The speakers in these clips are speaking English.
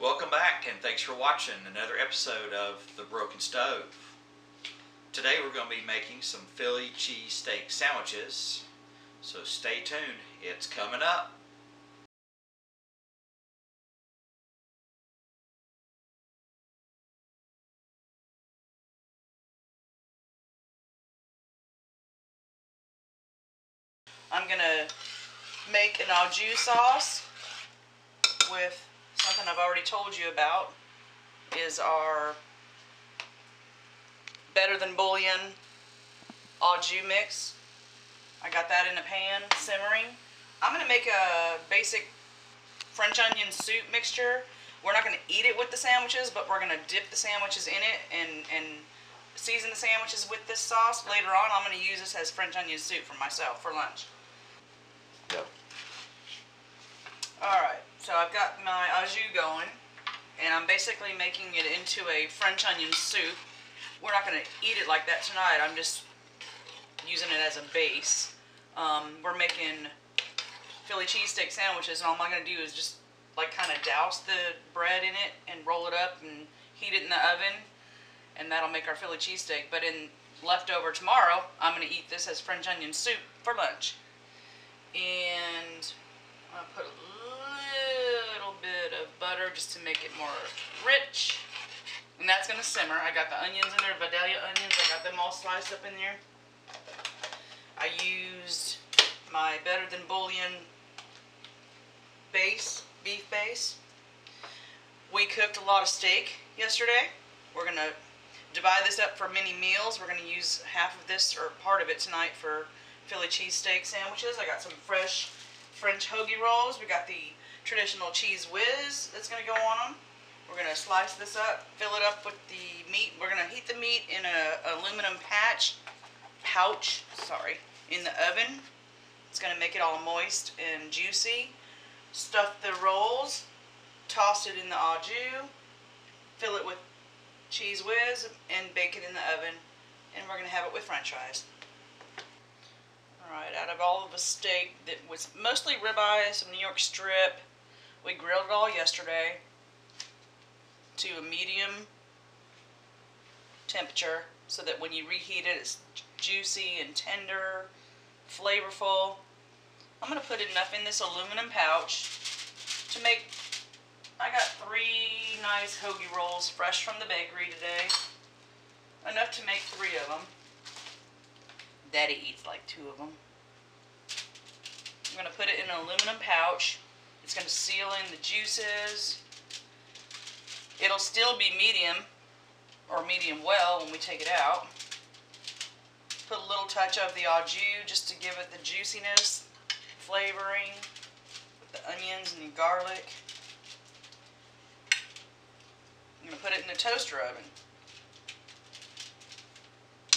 Welcome back, and thanks for watching another episode of The Broken Stove. Today we're going to be making some Philly cheesesteak sandwiches, so stay tuned, it's coming up. I'm going to make an au jus sauce with something I've already told you about, is our Better Than Bouillon au jus mix. I got that in a pan simmering. I'm going to make a basic French onion soup mixture. We're not going to eat it with the sandwiches, but we're going to dip the sandwiches in it and season the sandwiches with this sauce. Later on, I'm going to use this as French onion soup for myself for lunch. Yep. Alright, so I've got my au jus going, and I'm basically making it into a French onion soup. We're not going to eat it like that tonight. I'm just using it as a base. We're making Philly cheesesteak sandwiches, and all I'm going to do is just like kind of douse the bread in it and roll it up and heat it in the oven, and that'll make our Philly cheesesteak. But in leftover tomorrow, I'm going to eat this as French onion soup for lunch. And I'm going to put a little bit of butter just to make it more rich. And that's going to simmer. I got the onions in there, Vidalia onions. I got them all sliced up in there. I used my Better Than Bouillon base, beef base. We cooked a lot of steak yesterday. We're going to divide this up for mini meals. We're going to use half of this or part of it tonight for Philly cheesesteak sandwiches. I got some fresh French hoagie rolls. We got the traditional cheese whiz that's going to go on them. We're going to slice this up, fill it up with the meat. We're going to heat the meat in an aluminum pouch, in the oven. It's going to make it all moist and juicy. Stuff the rolls, toss it in the au jus, fill it with cheese whiz, and bake it in the oven. And we're going to have it with french fries. Alright, out of all of the steak that was mostly ribeye, some New York strip, we grilled it all yesterday to a medium temperature so that when you reheat it, it's juicy and tender, flavorful. I'm going to put enough in this aluminum pouch to make, I got 3 nice hoagie rolls fresh from the bakery today. Enough to make 3 of them. Daddy eats like 2 of them. I'm going to put it in an aluminum pouch. It's going to seal in the juices. It'll still be medium or medium well when we take it out. Put a little touch of the au jus just to give it the juiciness, flavoring with the onions and the garlic. I'm going to put it in the toaster oven.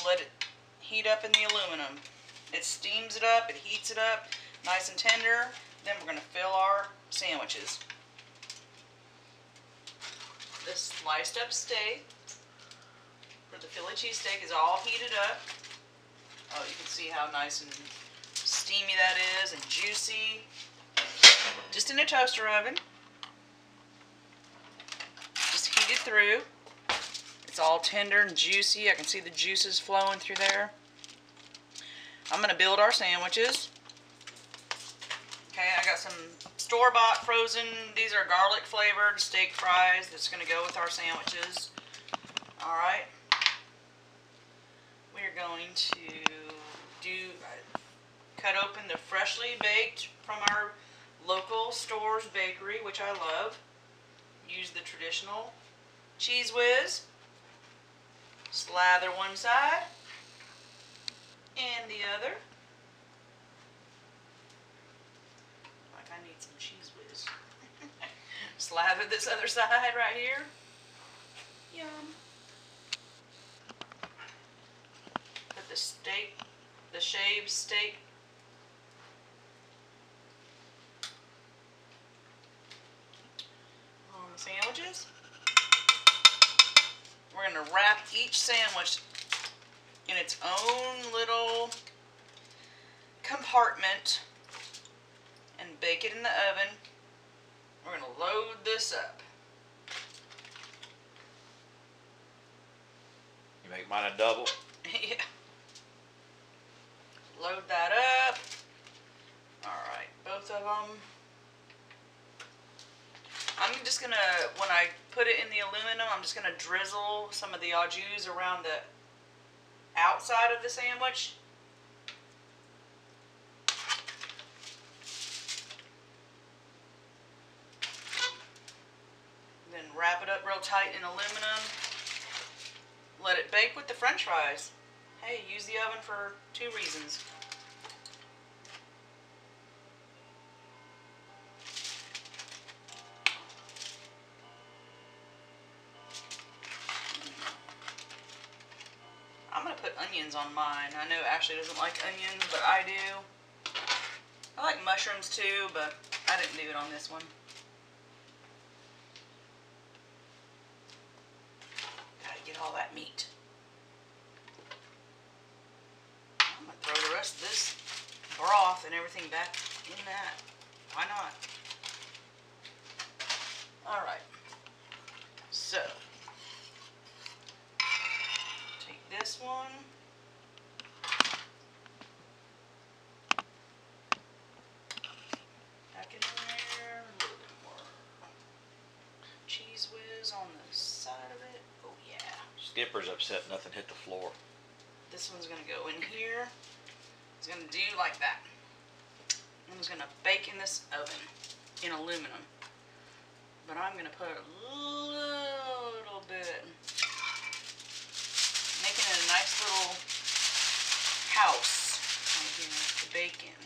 Let it heat up in the aluminum. It steams it up, it heats it up, nice and tender. Then we're going to fill our sandwiches. This sliced up steak for the Philly cheesesteak is all heated up. Oh, you can see how nice and steamy that is and juicy. Just in a toaster oven. Just heat it through. It's all tender and juicy. I can see the juices flowing through there. I'm going to build our sandwiches. Okay, I got some store-bought frozen, these are garlic flavored steak fries that's going to go with our sandwiches. Alright. We're going to cut open the freshly baked from our local store's bakery, which I love. Use the traditional cheese whiz. Slather one side and the other. Like I need some cheese whiz. Slather this other side right here. Yum. Put the steak, the shaved steak on the sandwiches. We're going to wrap each sandwich in its own little compartment and bake it in the oven. We're going to load this up. You make mine a double? Yeah. Load that up. Alright, both of them. I'm just gonna, when I put it in the aluminum, I'm just gonna drizzle some of the au jus around the outside of the sandwich. Then wrap it up real tight in aluminum. Let it bake with the French fries. Hey, use the oven for 2 reasons. I'm gonna put onions on mine. I know Ashley doesn't like onions, but I do. I like mushrooms too, but I didn't do it on this one. Gotta get all that meat. I'm gonna throw the rest of this broth and everything back in that. Why not? Alright. So, take this one. Back in there. A little bit more cheese whiz on the side of it. Oh yeah. Skipper's upset nothing hit the floor. This one's gonna go in here. It's gonna do like that. I'm just gonna bake in this oven in aluminum. But I'm gonna put a little bit, making it a nice little house right here to bake in.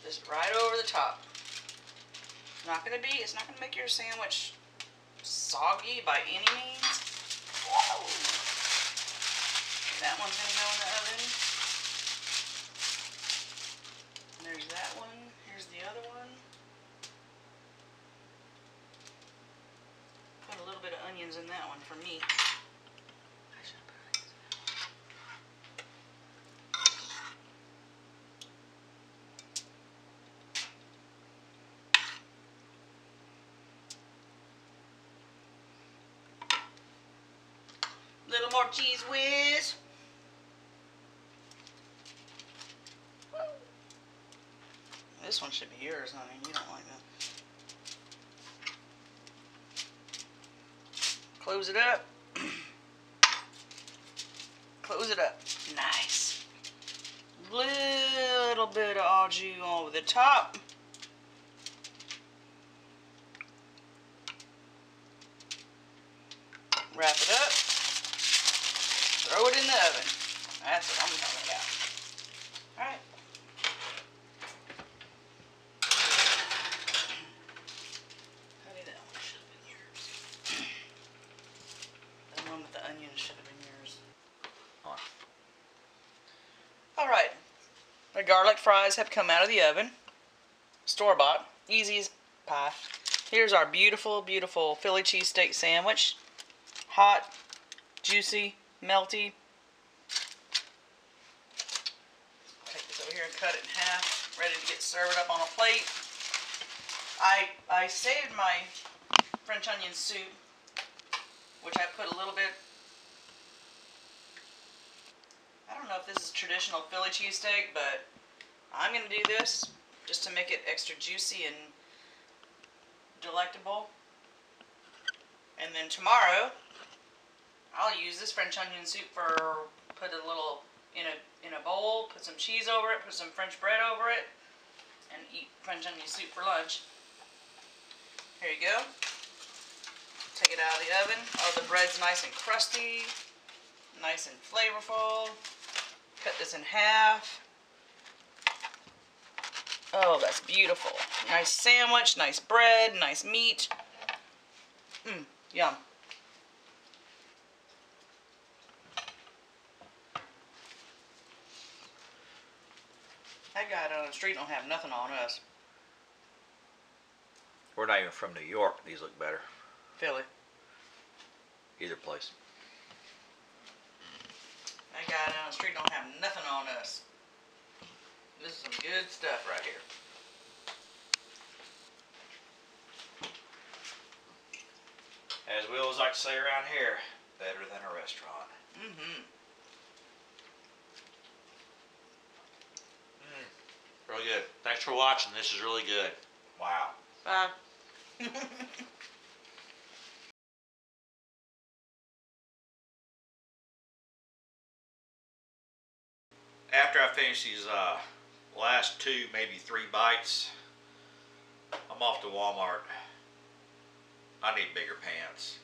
Just right over the top. It's not gonna make your sandwich soggy by any means. Whoa. That one's gonna go in the oven. And there's that one. Here's the other one. Put a little bit of onions in that one for me. I should have put onions in. Little more cheese whiz. This one should be yours, honey. You don't like that. Close it up. Close it up. Nice. Little bit of au jus over the top. Wrap it up. Throw it in the oven. That's what I'm talking about. Alright. Honey, that one should have been yours. The one with the onions should have been yours. Alright. The garlic fries have come out of the oven. Store-bought. Easy as pie. Here's our beautiful, beautiful Philly cheesesteak sandwich. Hot, juicy, melty. Take this over here and cut it in half. Ready to get served up on a plate. I saved my French onion soup, which I put a little bit. I don't know if this is traditional Philly cheesesteak, but I'm going to do this just to make it extra juicy and delectable. And then tomorrow, I'll use this French onion soup for, put a little in a bowl, put some cheese over it, put some French bread over it, and eat French onion soup for lunch. Here you go. Take it out of the oven. Oh, the bread's nice and crusty, nice and flavorful. Cut this in half. Oh, that's beautiful. Nice sandwich, nice bread, nice meat. Yum. That guy down the street don't have nothing on us. We're not even from New York. These look better. Philly. Either place. That guy down the street don't have nothing on us. This is some good stuff right here. As we always like to say around here, better than a restaurant. Mm-hmm. Really good. Thanks for watching. This is really good. Wow. Bye. After I finish these last 2, maybe 3 bites, I'm off to Walmart. I need bigger pants.